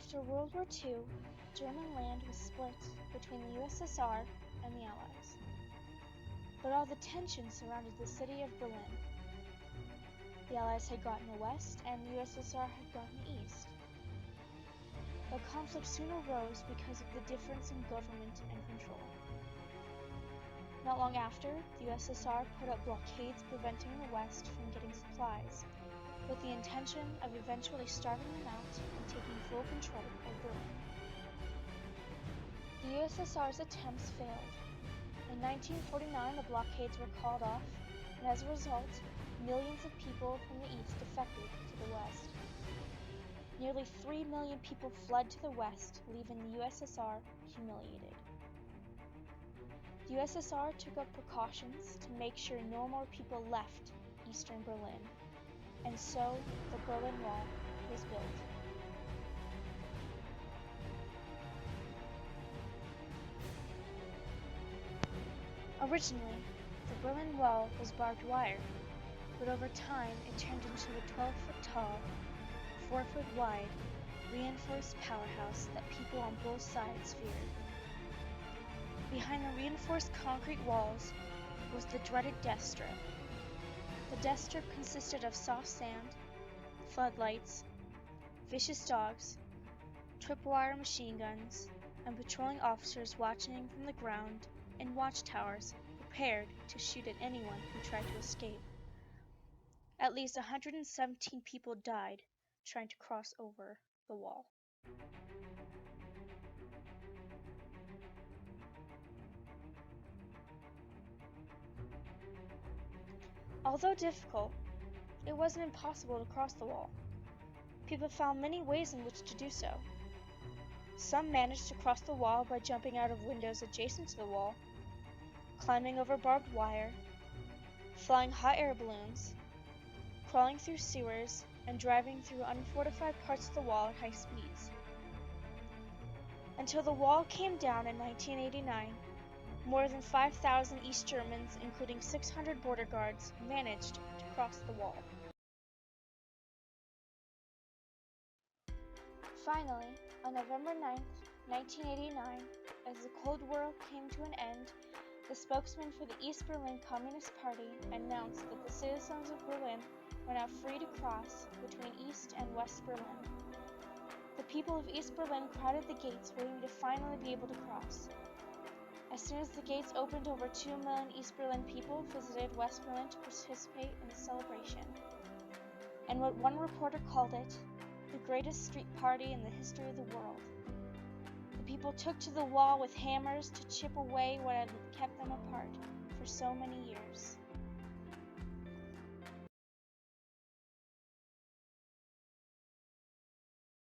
After World War II, German land was split between the USSR and the Allies. But all the tension surrounded the city of Berlin. The Allies had gotten the West, and the USSR had gotten the East. The conflict soon arose because of the difference in government and control. Not long after, the USSR put up blockades preventing the West from getting supplies, with the intention of eventually starving them out and taking full control of Berlin. The USSR's attempts failed. In 1949, the blockades were called off, and as a result, millions of people from the East defected to the West. Nearly 3 million people fled to the West, leaving the USSR humiliated. The USSR took up precautions to make sure no more people left eastern Berlin, and so the Berlin Wall was built. Originally, the Berlin Wall was barbed wire, but over time it turned into a 12-foot tall, 4-foot wide, reinforced powerhouse that people on both sides feared. Behind the reinforced concrete walls was the dreaded death strip. The death strip consisted of soft sand, floodlights, vicious dogs, tripwire machine guns, and patrolling officers watching from the ground in watchtowers prepared to shoot at anyone who tried to escape. At least 117 people died trying to cross over the wall. Although difficult, it wasn't impossible to cross the wall. People found many ways in which to do so. Some managed to cross the wall by jumping out of windows adjacent to the wall, climbing over barbed wire, flying hot air balloons, crawling through sewers, and driving through unfortified parts of the wall at high speeds. Until the wall came down in 1989, more than 5,000 East Germans, including 600 border guards, managed to cross the wall. Finally, on November 9, 1989, as the Cold War came to an end, the spokesman for the East Berlin Communist Party announced that the citizens of Berlin were now free to cross between East and West Berlin. The people of East Berlin crowded the gates waiting to finally be able to cross. As soon as the gates opened, over 2 million East Berlin people visited West Berlin to participate in the celebration. And what one reporter called it, the greatest street party in the history of the world. The people took to the wall with hammers to chip away what had kept them apart for so many years.